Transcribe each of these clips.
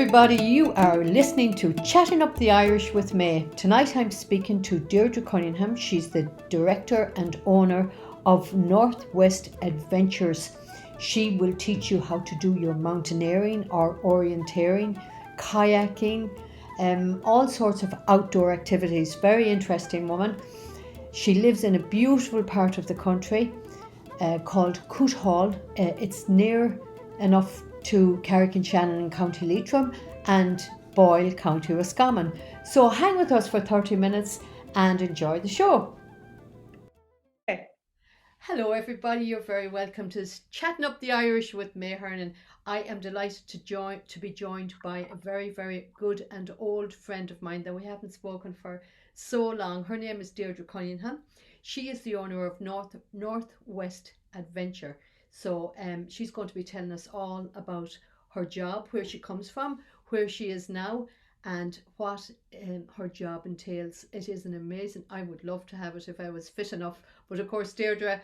everybody, you are listening to Chatting Up the Irish with May. Tonight I'm speaking to Deirdre Cunningham. She's the director and owner of Northwest Adventures. She will teach you how to do your mountaineering or orienteering, kayaking, all sorts of outdoor activities. Very interesting woman. She lives in a beautiful part of the country called Coothall. It's near enough to Carrick-on-Shannon in County Leitrim and Boyle, County Roscommon. So hang with us for 30 minutes and enjoy the show. Okay. Hello everybody, you're very welcome to Chatting Up the Irish with May Hernan. I am delighted to be joined by a very, very good and old friend of mine that we haven't spoken for so long. Her name is Deirdre Cunningham. She is the owner of Northwest Adventure. So she's going to be telling us all about her job, where she comes from, where she is now, and what her job entails. It is an amazing. I would love to have it if I was fit enough, but of course, Deirdre,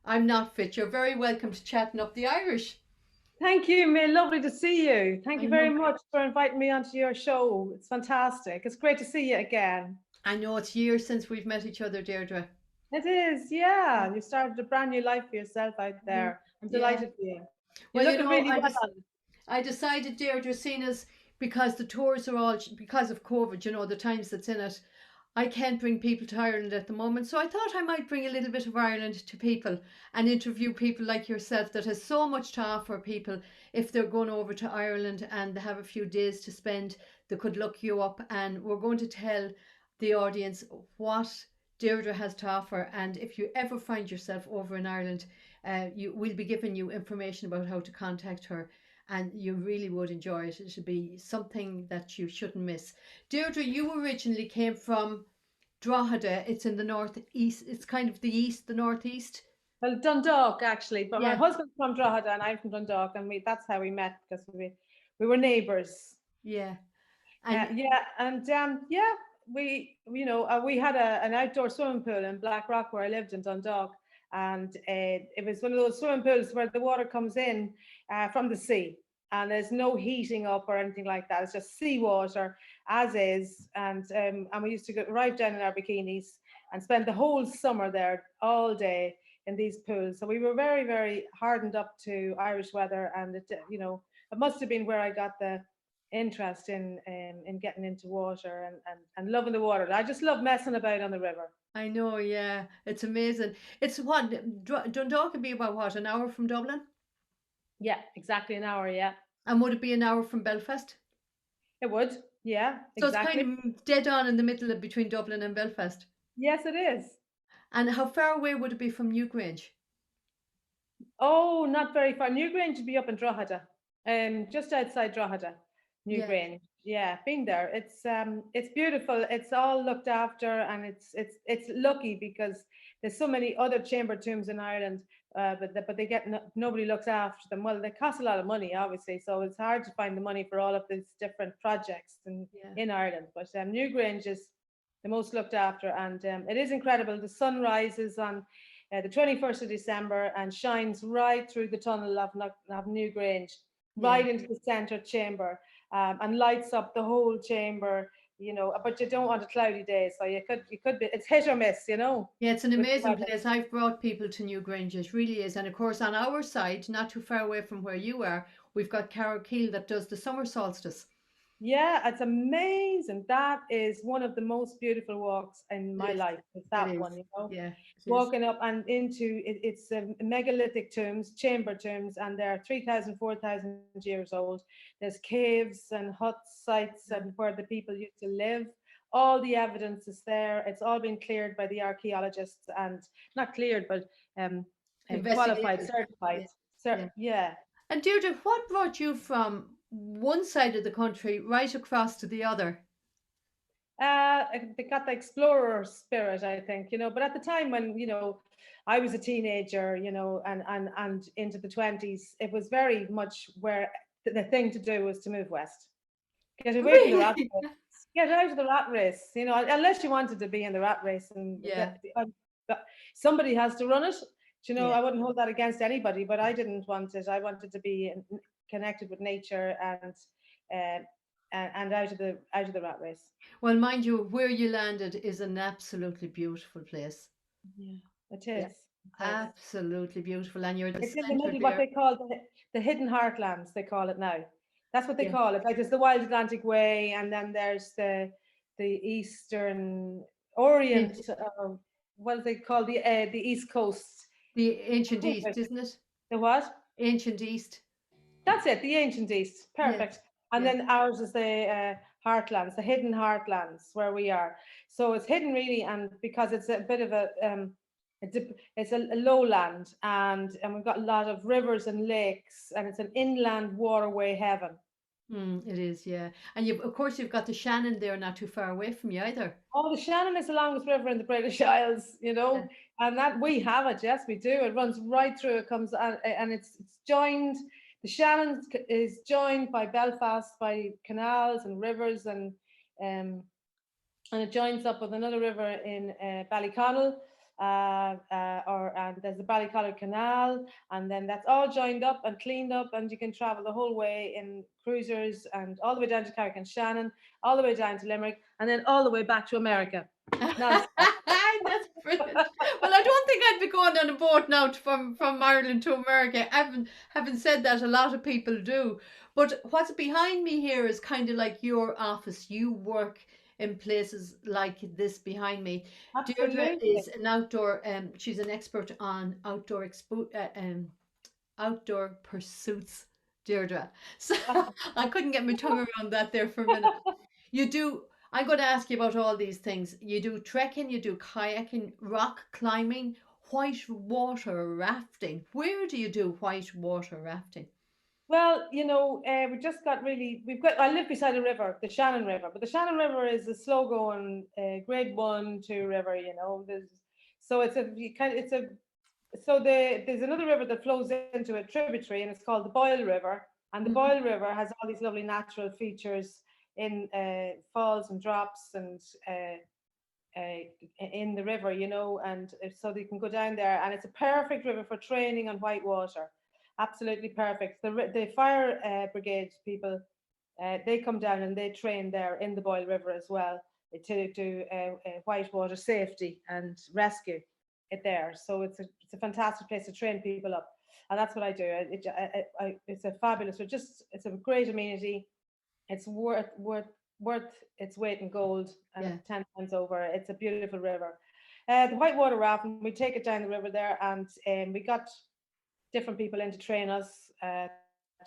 I'm not fit. You're very welcome to Chatting Up the Irish. Thank you, May. Lovely to see you. Thank I you very know. much for inviting me onto your show. It's fantastic. It's great to see you again. I know it's years since we've met each other, Deirdre. It is, yeah. You started a brand new life for yourself out Mhm. there. I'm Yeah. delighted for you. You're Well, looking really well. I decided, Deirdre, seeing as because the tours are all because of COVID, the times that's in it. I can't bring people to Ireland at the moment, so I thought I might bring a little bit of Ireland to people and interview people like yourself that has so much to offer people if they're going over to Ireland and they have a few days to spend. They could look you up, and we're going to tell the audience what Deirdre has to offer. And if you ever find yourself over in Ireland, you will be giving you information about how to contact her, and you really would enjoy it. It'll be something that you shouldn't miss. Deirdre, you originally came from Drogheda. It's in the northeast. It's kind of the east, the northeast. Well, Dundalk, actually. But my Yeah, husband's from Drogheda and I'm from Dundalk, and that's how we met because we were neighbours. yeah. And Yeah, and yeah, we had an outdoor swimming pool in Blackrock where I lived in Dundalk, and it was one of those swimming pools where the water comes in from the sea, and there's no heating up or anything like that. It's just seawater as is, and we used to arrive down in our bikinis and spend the whole summer there all day in these pools. So we were very, very hardened up to Irish weather, and it must have been where I got the interest in getting into water and loving the water. I just love messing about on the river. I know, yeah, it's amazing. It's what Dundalk could be about what, an hour from Dublin, Yeah, exactly an hour. Yeah, and would it be an hour from Belfast? it would. Yeah, So it's kind exactly. of dead on in the middle of between Dublin and Belfast. Yes, it is. And how far away would it be from Newgrange? Oh, not very far. Newgrange would be up in Drogheda, just outside Drogheda, Yeah, Newgrange. Yeah, been there. It's beautiful. It's all looked after, and it's lucky because there's so many other chamber tombs in Ireland, but they get nobody looks after them. Well, they cost a lot of money, obviously, so it's hard to find the money for all of these different projects yeah. in Ireland. But Newgrange is the most looked after, and it is incredible. The sun rises on the 21st of December and shines right through the tunnel of Newgrange, Yeah. right into the centre chamber, and lights up the whole chamber. But you don't want a cloudy day, so you could be it's hit or miss, Yeah, it's an with the amazing weather. place. I've brought people to Newgrange. It really is. And of course, on our side, not too far away from where you are, we've got Carrowkeel that does the summer solstice. Yeah, it's amazing. That is one of the most beautiful walks in It my is. life. It's It that is. one. Yeah, it is. Walking up and into it's megalithic tombs, chamber tombs, and they're 3,000, 4,000 years old. There's caves and hut sites Yeah. and where the people used to live. All the evidence is there. It's all been cleared by the archaeologists, and not cleared, but qualified, Investigated. certified. Yeah, yeah. Yeah. And Deirdre, what brought you from one side of the country right across to the other? They got the explorer spirit, I think, But at the time when I was a teenager, and into the 20s, it was very much where the thing to do was to move west, get away from the rat Really? race, get out of the rat race. Unless you wanted to be in the rat race, and Yeah, somebody has to run it. yeah, I wouldn't hold that against anybody, but I didn't want it. I wanted to be connected with nature and uh, and out of the rat race. Well, mind you, where you landed is an absolutely beautiful place. Yeah, it Yeah, is. It is. absolutely beautiful. And you're the It's in the center middle, what there. they call the hidden heartlands, they call it now. That's what they Yeah. call it. Like there's the Wild Atlantic Way, and then there's the Eastern Orient, The, or what do they call the East Coast? the ancient East, isn't it? The what? Ancient East. That's it, the ancient East. Yes. Perfect. And Yeah. then ours is the heartlands, the hidden heartlands where we are. So it's hidden really, and because it's a bit of it's a lowland, and we've got a lot of rivers and lakes, and it's an inland waterway heaven. It is, yeah. And of course, you've got the Shannon there, not too far away from you either. Oh, the Shannon is the longest river in the British Isles, Yeah. and that we have it. Yes, we do. It runs right through. It comes and it's joined. The Shannon is joined by Belfast by canals and rivers, um, and it joins up with another river in Ballyconnell, and there's the Ballyconnell Canal, and then that's all joined up and cleaned up, and you can travel the whole way in cruisers and all the way down to Carrick and Shannon, all the way down to Limerick, and then all the way back to America. Non-stop. That's brilliant. Well, I don't think I'd be going on a boat now from Ireland to America. Having said that, a lot of people do. But what's behind me here is kind of like your office. You work in places like this behind me. Deirdre Absolutely. is an outdoor. She's an expert on outdoor pursuits. Deirdre. So I couldn't get my tongue around that there for a minute. You do. I'm going to ask you about all these things. You do trekking, you do kayaking, rock climbing, white water rafting. Where do you do white water rafting? Well, we just got really, I live beside a river, the Shannon River, but the Shannon River is a slow going grade 1, 2 river, so there's another river that flows into a tributary, and it's called the Boyle River. And the Mhm. Boyle River has all these lovely natural features in falls and drops and uh, in the river, and so they can go down there. And it's a perfect river for training on white water. Absolutely perfect. The fire brigade people, they come down and they train there in the Boyle River as well to do whitewater safety and rescue it there. So it's a fantastic place to train people up, and that's what I do. It's a fabulous. It's a great amenity. It's worth its weight in gold and Yeah. 10 times over. It's a beautiful river. The whitewater rafting, we take it down the river there, and we got different people in to train us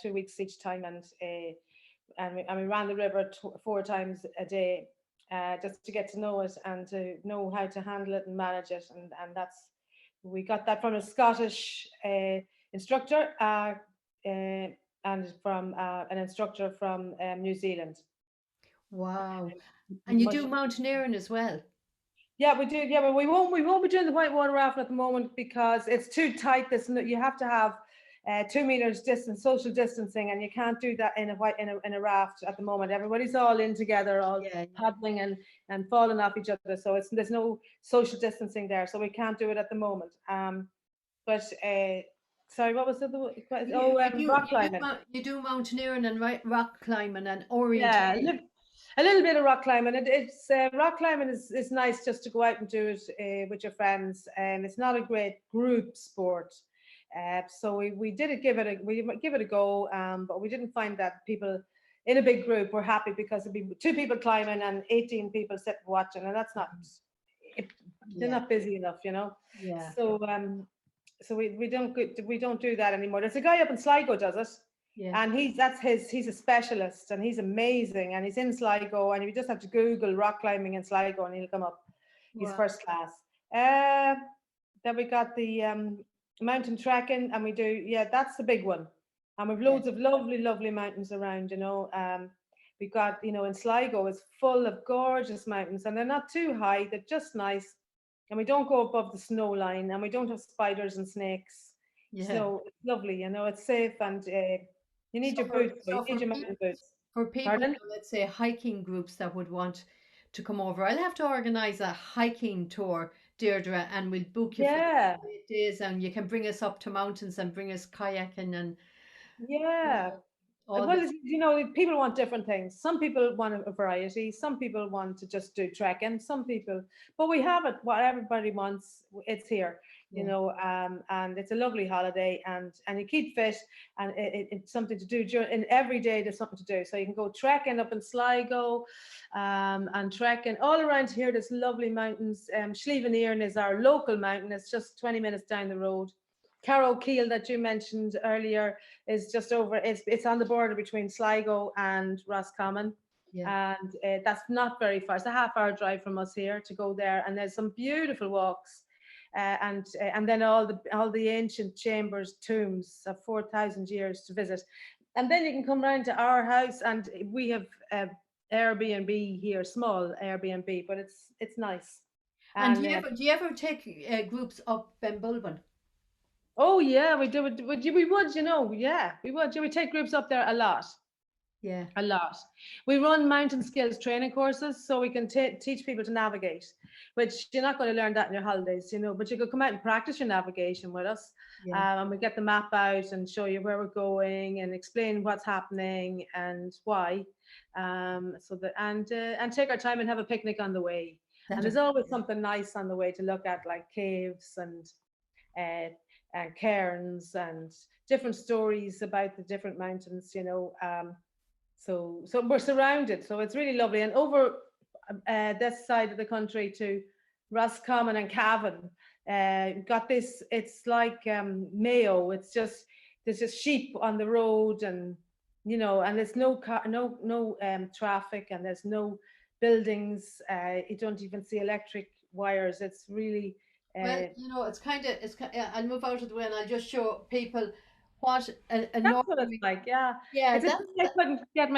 2 weeks each time, and we ran the river 4 times a day, just to get to know it and to know how to handle it and manage it, and that's we got that from a Scottish instructor, and from an instructor from New Zealand. Wow. And you Much do mountaineering as well. Yeah, we do. Yeah, but we won't be doing the whitewater rafting at the moment because it's too tight. You have to have 2 meters distance, social distancing, and you can't do that in a raft at the moment. Everybody's all in together, all Yeah. paddling and falling off each other. So there's no social distancing there, so we can't do it at the moment. But sorry, what was the other? You, Oh, you do rock you do climbing. you do mountaineering and rock climbing and Yeah, orientation. a little bit of rock climbing. It's rock climbing is nice just to go out and do it with your friends, and it's not a great group sport. So we did give it a go, but we didn't find that people in a big group were happy because it'd be 2 people climbing and 18 people sitting watching, and that's not it, they're Yeah. not busy enough. Yeah. So we don't do that anymore. There's a guy up in Sligo does it, Yeah. and he's a specialist, and he's amazing, and he's in Sligo, and you just have to Google rock climbing in Sligo and he'll come up. He's Wow. first class. Uh, then we got the mountain trekking, and we do, yeah, that's the big one. And we've Yeah. loads of lovely, lovely mountains around. We've got, in Sligo is full of gorgeous mountains, and they're not too high, they're just nice. And we don't go above the snow line, and we don't have spiders and snakes. Yeah. So it's lovely, it's safe, and you need So your for boots, though. You so need for your people mountain boots. for people, Pardon? let's say hiking groups that would want to come over, I'll have to organize a hiking tour, Deirdre, and we'll book you for Yeah, 8 days, and you can bring us up to mountains and bring us kayaking and you yeah. know all Well, the people want different things. Some people want a variety. Some people want to just do trekking. Some people, but we have it. What everybody wants, it's here. yeah. And it's a lovely holiday, and you keep fit, and it's something to do during. And every day there's something to do. So you can go trekking up in Sligo, and trekking all around here. There's lovely mountains. Schleveneern is our local mountain. It's just 20 minutes down the road. Carrow Keel that you mentioned earlier is just over. It's on the border between Sligo and Roscommon, Yeah. and that's not very far. It's a half-hour drive from us here to go there, and there's some beautiful walks, and then all the ancient chambers, tombs of 4,000 years to visit, and then you can come round to our house, and we have Airbnb here, small Airbnb, but it's nice, And and. do you ever take groups up Ben Bulben? Oh yeah, we do. Yeah, we would. Yeah, we take groups up there a lot, Yeah. a lot. We run mountain skills training courses, so we can teach people to navigate, which you're not going to learn that in your holidays, but you could come out and practice your navigation with us, Yeah. and we get the map out and show you where we're going and explain what's happening and why, so that and take our time and have a picnic on the way. And That'd there's always something nice on the way to look at, like caves uh, and cairns and different stories about the different mountains. So we're surrounded, so it's really lovely. And over this side of the country to Roscommon and Cavan, got this. It's like Mayo. It's just there's just sheep on the road, and there's no car, no traffic, and there's no buildings. You don't even see electric wires. It's really Well, uh, it's kind of I'll move out of the way and I'll just show people what a That's what it's northern. like, yeah. Yeah, It's a that's pity I couldn't get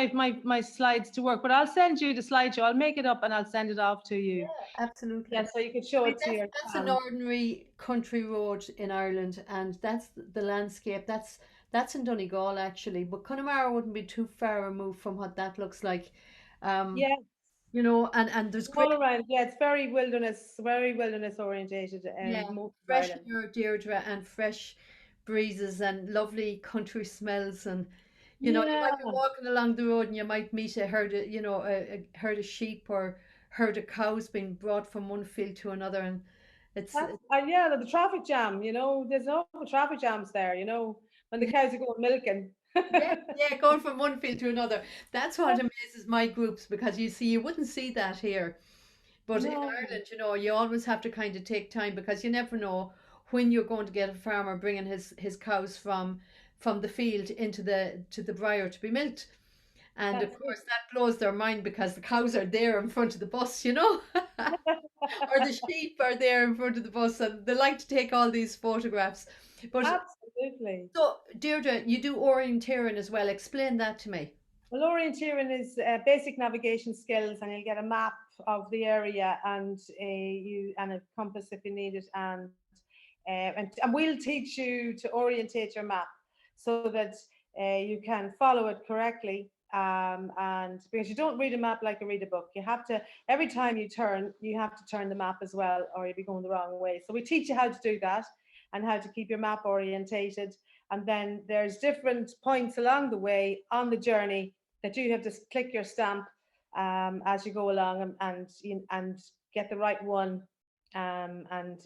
my slides to work, but I'll send you the slideshow. I'll make it up and I'll send it off to you. absolutely. Yeah, so you could I show mean, it to your that's an fans. ordinary country road in Ireland, and that's the landscape. That's in Donegal actually, but Connemara wouldn't be too far removed from what that looks like. Um, Yeah, and there's all great. around. Yeah, it's very wilderness orientated, Yeah, most of fresh Ireland. air, Deirdre, and fresh breezes and lovely country smells. And you Yeah, might be walking along the road and you might meet a herd of, a herd of sheep or herd of cows being brought from one field to another. And it's, that's yeah, the traffic jam, there's no traffic jams there, when the yeah, cows are going milking. yeah, yeah, going from one field to another. That's what amazes my groups because you see, you wouldn't see that here. But in No, Ireland, you always have to kind of take time because you never know when you're going to get a farmer bringing his cows from the field into the byre to be milked. And of that's course, that blows their mind because the cows are there in front of the bus, or the it. sheep are there in front of the bus, and they like to take all these photographs. But Absolutely. so, Deirdre, you do orienteering as well. Explain that to me. Well, orienteering is basic navigation skills, and you'll get a map of the area and a compass if you need it, and we'll teach you to orientate your map so that you can follow it correctly. And because you don't read a map like you read a book, you have to every time you have to turn the map as well, or you'll be going the wrong way. So we teach you how to do that and how to keep your map orientated. And then there's different points along the way on the journey that you have to click your stamp as you go along and get the right one, and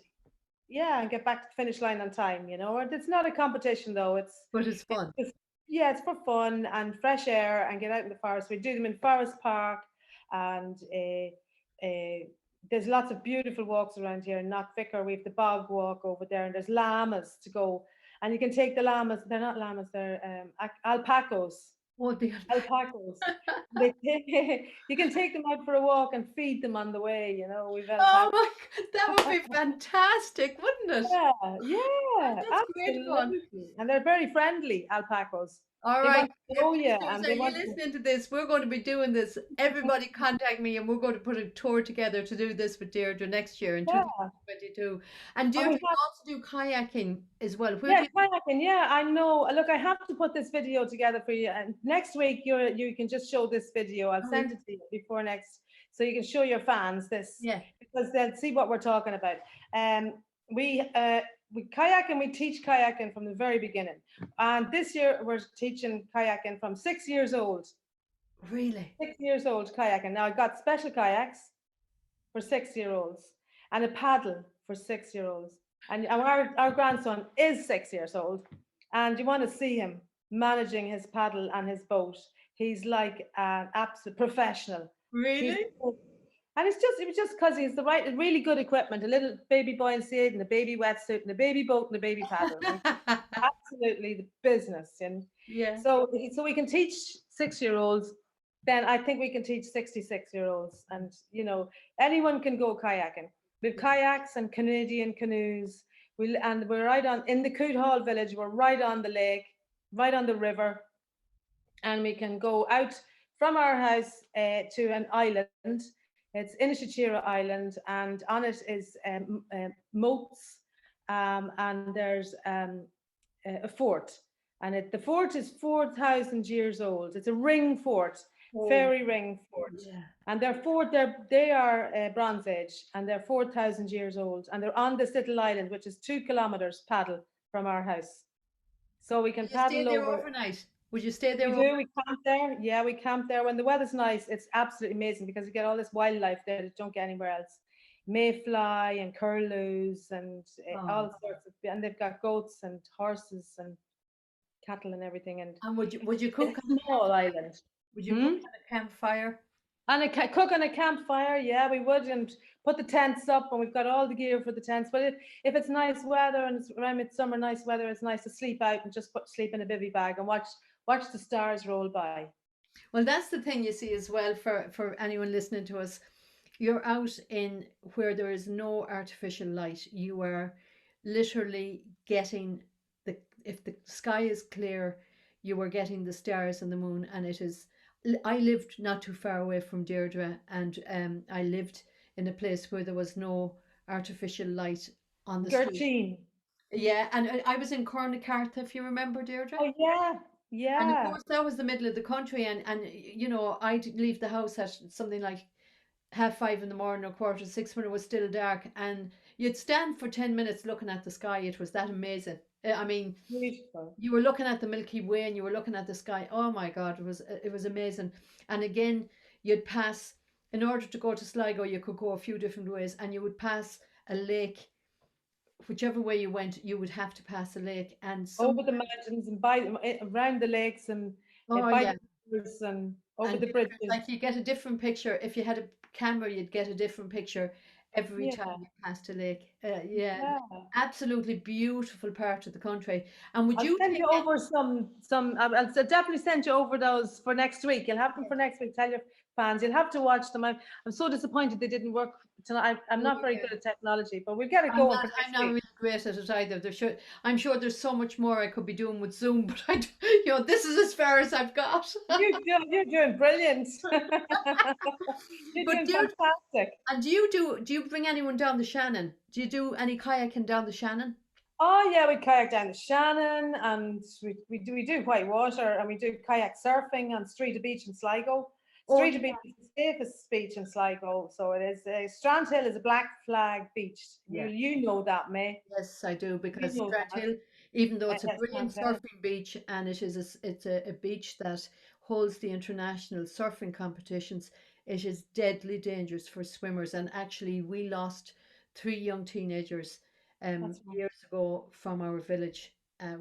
yeah, and get back to the finish line on time. It's not a competition though. But it's It's fun. just, yeah, it's for fun and fresh air and get out in the forest. We do them in Forest Park, and there's lots of beautiful walks around here. In Knockvicker, we have the bog walk over there, and there's llamas to go. And you can take the llamas. They're not llamas. They're alpacas. Oh, the Alpacas. You can take them out for a walk and feed them on the way. We've Oh alpacas. my God, that would be fantastic, wouldn't it? Yeah, Oh, yeah, that's great fun. absolutely. And they're very friendly, alpacas. All They right. want to know you, Listeners, and are they you want to. listening to this? We're going to be doing this. Everybody contact me and we're going to put a tour together to do this with Deirdre next year in Yeah, 2022. And and we Deirdre, you have. also do kayaking as well. Where Yeah, do you kayaking. Yeah, I know. Look, I have to put this video together for you, and next week you can just show this video. I'll oh, send it to you before next, so you can show your fans this yeah. because they'll see what we're talking about. Um, we we kayak and we teach kayaking from the very beginning. And this year we're teaching kayaking from 6 years old. Really? 6 years old kayaking. Now I've got special kayaks for 6 year olds and a paddle for 6 year olds. And our grandson is 6 years old. And you want to see him managing his paddle and his boat. He's like an absolute professional. He's Really? and it was just because he's the right, really good equipment, a little baby buoyancy aid and a baby wetsuit and a baby boat and a baby paddle. And absolutely the business. And Yeah. so we can teach 6 year olds, then I think we can teach 66 year olds. And anyone can go kayaking. We've kayaks and Canadian canoes. And we're right on in the Coot Hall village, we're right on the lake, right on the river. And we can go out from our house to an island. It's Inishachira Island, and on it is moats, and there's a fort. And the fort is 4,000 years old. It's a ring fort, Oh, fairy ring fort. yeah. And they are Bronze Age, and they're 4,000 years old. And they're on this little island, which is 2 kilometers paddle from our house. So we can You stay paddle there over. overnight? Would you stay there We overnight? do. We camp there. Yeah, we camp there. When the weather's nice, it's absolutely amazing because you get all this wildlife there that you don't get anywhere else. Mayfly and curlews and Oh. all sorts of, and they've got goats and horses and cattle and everything. And And would you cook it's on a a small campfire? island. Would you cook Hmm? on a campfire? And cook on a campfire, yeah, we would, and put the tents up, and we've got all the gear for the tents. But if it's nice weather and it's around midsummer, nice weather, it's nice to sleep out and just sleep in a bivy bag and watch the stars roll by. Well, that's the thing you see as well for anyone listening to us. You're out in where there is no artificial light. You are literally getting the if the sky is clear, you are getting the stars and the moon, and it is. I lived not too far away from Deirdre, and I lived in a place where there was no artificial light on the street. Gertine. Yeah, and I was in Cornacarta, if you remember, Deirdre. Oh yeah, And of yeah. course, that was the middle of the country, and I'd leave the house at something like 5:30 in the morning or 5:45 when it was still dark, and you'd stand for 10 minutes looking at the sky. It was that amazing. I mean, Beautiful. you were looking at the Milky Way and you were looking at the sky. Oh my God, it was amazing. And again, you'd pass in order to go to Sligo. You could go a few different ways, and you would pass a lake. Whichever way you went, you would have to pass a lake, and Over the sometimes, mountains and by around the lakes and oh by yeah, the rivers and over and the different, bridges. like you get a different picture. If you had a camera, you'd get a different picture every Yeah, time you passed a lake. Yeah, yeah. absolutely beautiful part of the country. And would I'll you send take you over some. I'll definitely send you over those for next week. You'll have them for next week. Tell your fans. You'll have to watch them. I'm so disappointed they didn't work tonight. I'm Oh not very yeah. good at technology, but we'll get it I'm going not. for I'm next not week. really great at it either. I'm sure there's so much more I could be doing with Zoom, but this is as far as I've got. You're doing brilliant. You're But doing do fantastic. and do you bring anyone down the Shannon? Do you do any kayaking down the Shannon? Oh yeah, we kayak down the Shannon, and we do white water, and we do kayak surfing on Street Beach in Sligo. Oh Street yeah. Beach is the safest beach in Sligo, so it is. Strandhill is a black flag beach. You Yeah. you know that, May. Yes, I do, You because know that. Strandhill, even though it's a Yes, brilliant Strandhill. surfing beach and it's a beach that holds the international surfing competitions, it is deadly dangerous for swimmers. And actually, we lost three young teenagers That's right. years ago from our village.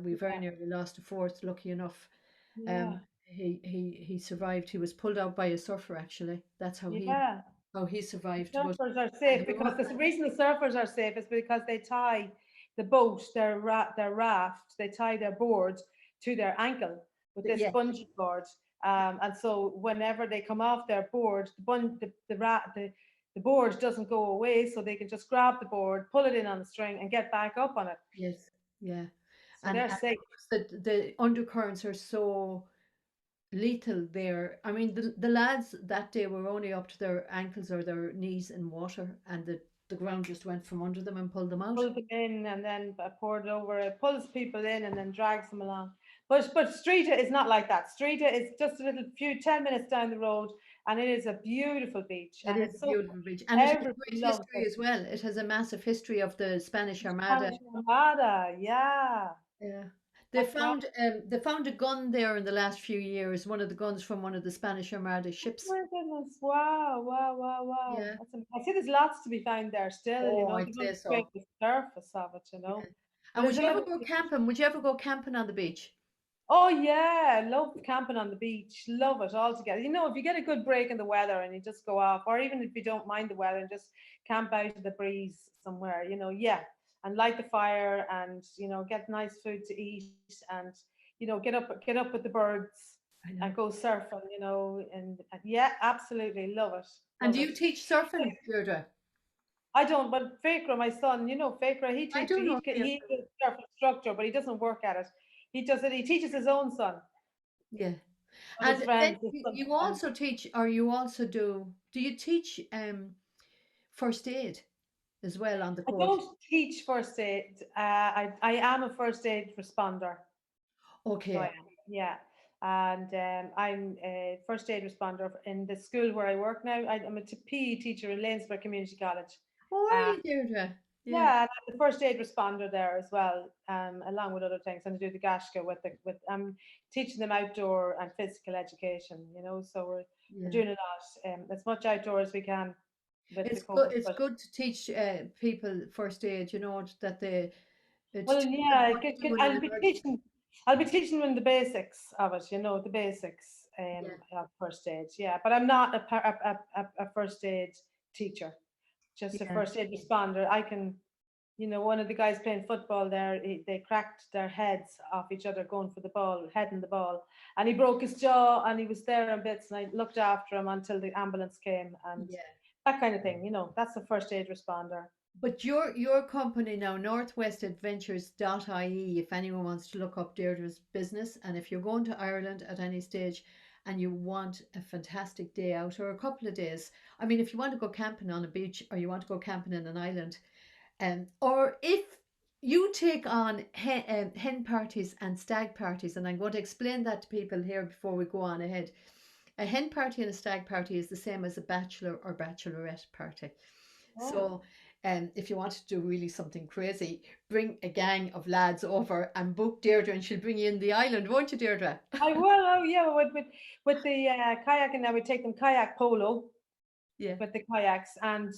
We very Yeah, nearly lost a fourth. Lucky enough, yeah, he survived. He was pulled out by a surfer. Actually, that's yeah. how he The survived. But surfers are and safe because the reason the surfers are safe is because they tie the boat, their raft, they tie their board to their ankle with this yeah, bungee cord. And so whenever they come off their board, the board doesn't go away, so they can just grab the board, pull it in on the string, and get back up on it. yes, yeah. So And they're of safe. course the undercurrents are so lethal there. I mean, the lads that day were only up to their ankles or their knees in water, and the ground just went from under them and pulled them out. Pull them in and then pour it over. It pulls people in and then drags them along. But Streeta is not like that. Streeta is just a little few 10 minutes down the road, and it is a beautiful beach, It and is a it's so beautiful beach, and it has everybody great loves history it. as well. It has a massive history of the Spanish Armada. Spanish Armada, yeah, Yeah. that's right. They found a gun there in the last few years, one of the guns from one of the Spanish Armada Oh ships. my goodness! Wow, wow, wow, wow. Yeah. I see there's lots to be found there still. Oh, They're I'd going say to scrape so. the surface of it. Yeah. But And it's would a you ever lovely go beach. camping? Would you ever go camping on the beach? Oh yeah, I love camping on the beach. Love it altogether. If you get a good break in the weather and you just go off, or even if you don't mind the weather and just camp out of the breeze somewhere, yeah, and light the fire and get nice food to eat and get up with the birds I and know. go surfing, and yeah, absolutely love it, And love do it. you teach surfing, Deirdre? I don't, but Fakra, my son, Fakra, he I teaches, do know you. he's a surf instructor, but he doesn't work at it. He does it. He teaches his own son. Yeah. But his And then friends, his son's you friends. also teach, or you also do you teach first aid as well on the I course? don't teach first aid. I am a first aid responder. So I Okay. am, yeah. And I'm a first aid responder in the school where I work now. I'm a PE teacher in Lanesborough Community College. Oh, are Uh, you, Deirdre? Yeah. yeah, and I'm the first aid responder there as well, along with other things. And I do the Gashka with I'm teaching them outdoor and physical education. So we're Yeah. doing a lot, as much outdoor as we can with the It's good. COVID. It's But good to teach people first aid. That they to well, teach them yeah, what to do in an emergency. I'll be teaching them the basics of it, the basics Yeah. of first aid. Yeah, but I'm not a first aid teacher, just a Yeah. first aid responder. I can, one of the guys playing football there, they cracked their heads off each other going for the ball, heading the ball, and he broke his jaw, and he was there in bits, and I looked after him until the ambulance came, and Yeah. that kind of thing. That's a first aid responder. But your company now, northwestadventures.ie, if anyone wants to look up Deirdre's business, and if you're going to Ireland at any stage and you want a fantastic day out or a couple of days, I mean, if you want to go camping on a beach or you want to go camping in an island, or if you take on hen parties and stag parties, and I'm going to explain that to people here before we go on ahead. A hen party and a stag party is the same as a bachelor or bachelorette party. Oh. So, if you want to do really something crazy, bring a gang of lads over and book Deirdre, and she'll bring you in the island, won't you, Deirdre? I will. Oh yeah, with the kayaking, I would take them kayak polo Yeah. with the kayaks, and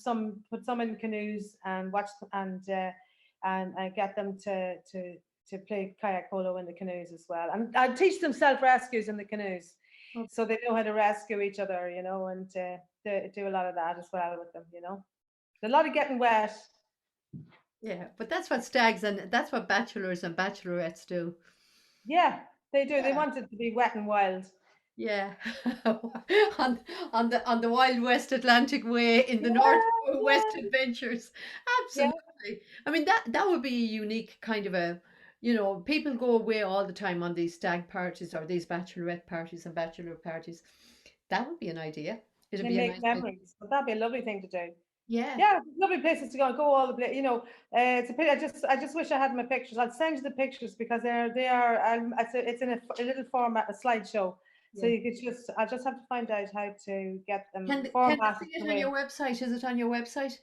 put some in canoes and watch and get them to play kayak polo in the canoes as well. And I teach them self rescues in the canoes, Oh, so they know how to rescue each other, and they do a lot of that as well with them. A lot of getting wet. yeah, but that's what stags and that's what bachelors and bachelorettes do. Yeah, they do. They Yeah. want it to be wet and wild. Yeah, on on the Wild West Atlantic Way in the Yeah, Northwest Adventures. yeah, Absolutely. I mean that would be a unique kind of a, people go away all the time on these stag parties or these bachelorette parties and bachelor parties. That would be an idea. It'd they be a make nice idea. memories. But that'd be a lovely thing to do. Yeah. Yeah, lovely places to go. Go all the place. It's a pity. I just wish I had my pictures. I'll send you the pictures because they are. It's in a little format, a slideshow. So Yeah. you could just. I just have to find out how to get them Can they formatted see in it a on way. your website? Is it on your website?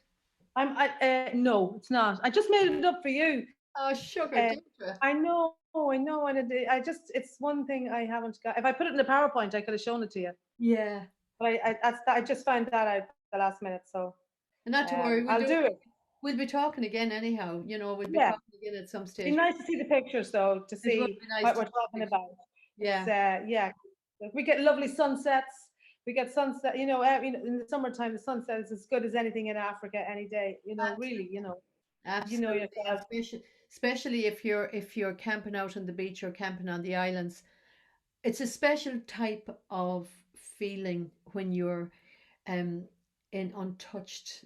No, it's not. I just made it up for you. Oh, sugar, Uh, Deirdre. I know, and it's one thing I haven't got. If I put it in the PowerPoint, I could have shown it to you. Yeah. But I just found that out the last minute, so And not to worry, I'll do it. we'll be talking again anyhow. We'll be Yeah. talking again at some Be stage. nice to see the pictures though, to It would see be nice what to we're see talking pictures. about. It's Yeah, yeah, we get lovely sunsets. We get sunset, in the summertime, the sunset is as good as anything in Africa any day. Really, absolutely, absolutely, and yourself. especially if you're camping out on the beach or camping on the islands. It's a special type of feeling when you're um in untouched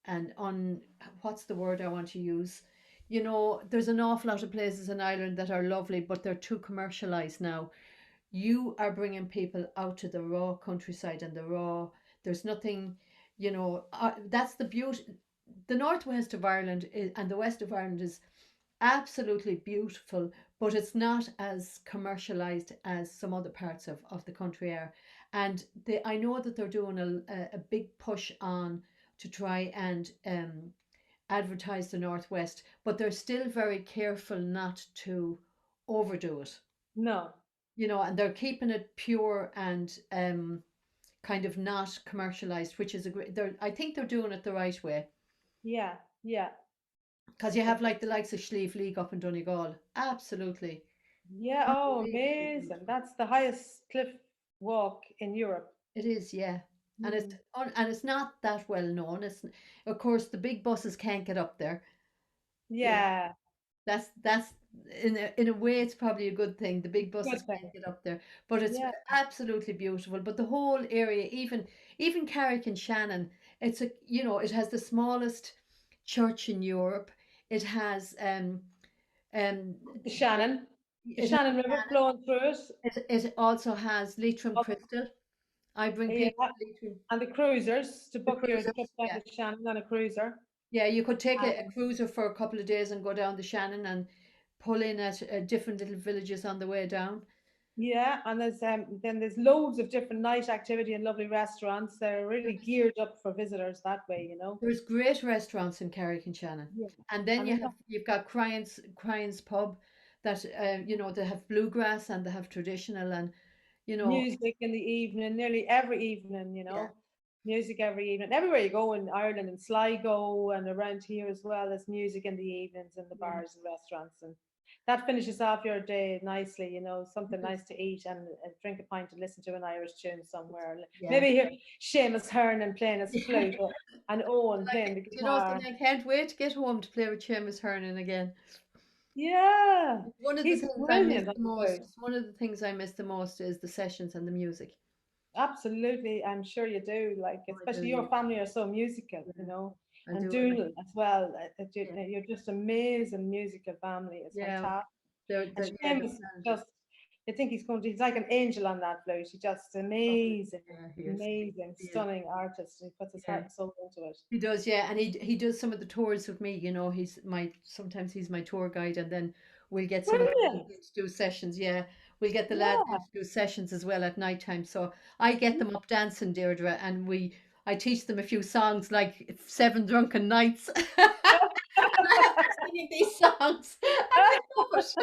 and on what's the word I want to use? There's an awful lot of places in Ireland that are lovely, but they're too commercialized now. You are bringing people out to the raw countryside and the raw. There's nothing, that's the beauty. The northwest of Ireland and the west of Ireland is absolutely beautiful, but it's not as commercialized as some other parts of the country are. And I know that they're doing a big push on to try and advertise the Northwest, but they're still very careful not to overdo it, No. and they're keeping it pure and kind of not commercialized, which is a great. I think they're doing it the right way. Yeah. Yeah. Because you have like the likes of Schlieve League up in Donegal. Absolutely. Yeah. Oh, Unbelievably amazing. beautiful. That's the highest cliff walk in Europe. It is, yeah. And Mm. it's not that well known. It's of course the big buses can't get up there. You know, Yeah. that's in a way it's probably a good thing. The big buses Good thing. can't get up there, but it's Yeah. absolutely beautiful. But the whole area, even Carrick and Shannon, it has the smallest church in Europe. It has um The Shannon. The it has Shannon River flowing through it. it also has Leitrim Up, Crystal. I bring yeah. people to Leitrim. And the cruisers to The book your trip cruisers, down yeah. the Shannon on a cruiser. Yeah, you could take a Um, cruiser for a couple of days and go down the Shannon and pull in at different little villages on the way down. yeah, and there's loads of different night activity and lovely restaurants. They're really There's, geared up for visitors that way, you know. there's great restaurants in Carrick and Shannon. Yeah. And then And then you've got Cryans pub that they have bluegrass and they have traditional and you know music in the evening, nearly every evening, you yeah, know. Music every evening. Everywhere you go in Ireland and Sligo and around here as well, there's music in the evenings in the yeah. bars and restaurants. And that finishes off your day nicely, you know, something Because, nice to eat and drink a pint and listen to an Irish tune somewhere. yeah. Maybe hear Seamus Hearn playing his Yeah. flute and Owen Like, playing the do you know guitar. something? I can't wait to get home to play with Seamus Hernan again. Yeah, One of the he's things I miss brilliant on the the most, flute. one of the things I miss the most is the sessions and the music. Absolutely, I'm sure you do. Like, Oh, I do, especially yeah. your family are so musical, you Yeah, know, I and do. I like, Doonal as well. yeah, You're just amazing musical family. It's yeah. fantastic. And Yeah, they're Seamus is talented. just, you think he's like an angel on that flute. He's just Oh, amazing, yeah, he is. amazing, He is. stunning artist. He puts his heart Yeah. and soul into it. He does, yeah, and he does some of the tours with me. Sometimes he's my tour guide, and then we'll get some of the lads Brilliant. in to do sessions. Yeah, we'll get the lads in Yeah. to do sessions as well at night time. So I get them up dancing, Deirdre, and I teach them a few songs like Seven Drunken Nights. And I have them singing these songs, and they love it.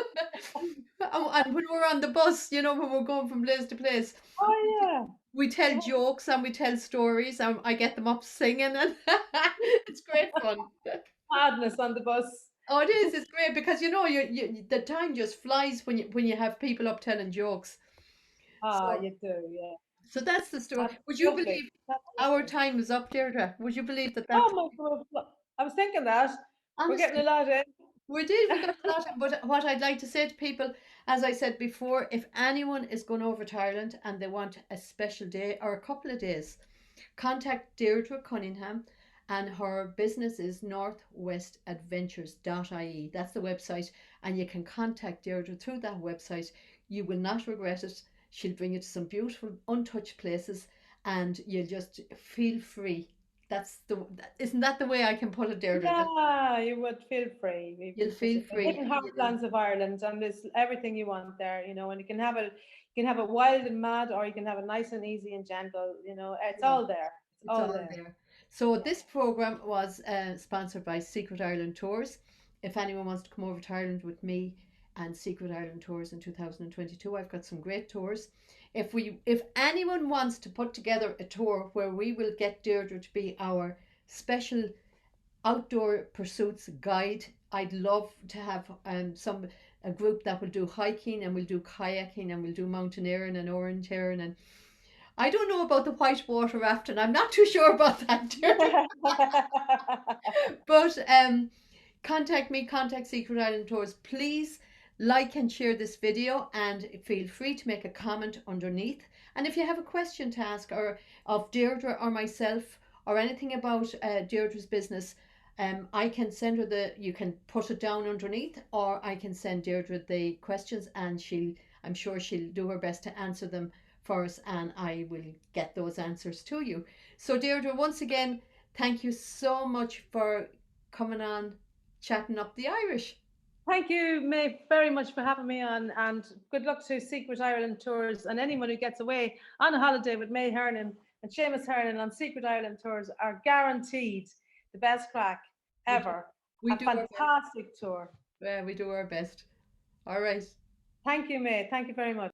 And when we're on the bus, when we're going from place to place, Oh we tell yeah. jokes and we tell stories, and I get them up singing, and it's great fun. Madness on the bus. Oh, it is. It's great because the time just flies when you have people up telling jokes. Ah, So you do, yeah. so that's the story. That's Would you lovely. believe That's our lovely. time is up, Deirdre? Would you believe that? Oh my God. I was thinking that. We're getting a Honestly, lot in. we did. We got a lot. But what I'd like to say to people, as I said before, if anyone is going over to Ireland and they want a special day or a couple of days, contact Deirdre Cunningham, and her business is northwestadventures.ie. That's the website, and you can contact Deirdre through that website. You will not regret it. She'll bring you to some beautiful, untouched places, and you'll just feel free. Isn't that the way I can put it, Deirdre? That Yeah, you would feel free you'll because feel it's the free, hidden heartlands of Ireland and there's everything you want there, you know, and you can have it wild and mad or you can have it nice and easy and gentle, you know, it's yeah. all there. It's It's all all there. there. So Yeah. this program was sponsored by Secret Ireland Tours. If anyone wants to come over to Ireland with me and Secret Ireland Tours in 2022, I've got some great tours. If anyone wants to put together a tour where we will get Deirdre to be our special outdoor pursuits guide, I'd love to have a group that will do hiking and we'll do kayaking and we'll do mountaineering and orienteering, and I don't know about the whitewater rafting. I'm not too sure about that, Deirdre. But contact me, contact Secret Island Tours. Please like and share this video and feel free to make a comment underneath. And if you have a question to ask or of Deirdre or myself or anything about Deirdre's business, I can send her you can put it down underneath, or I can send Deirdre the questions and I'm sure she'll do her best to answer them for us, and I will get those answers to you. So Deirdre, once again, thank you so much for coming on, chatting up the Irish. Thank you, May, very much for having me on, and good luck to Secret Ireland Tours. And anyone who gets away on a holiday with May Hernan and Seamus Hernan on Secret Ireland Tours are guaranteed the best crack We do, ever. we A do our best. fantastic tour. Yeah, we do our best. All right. Thank you, May. Thank you very much.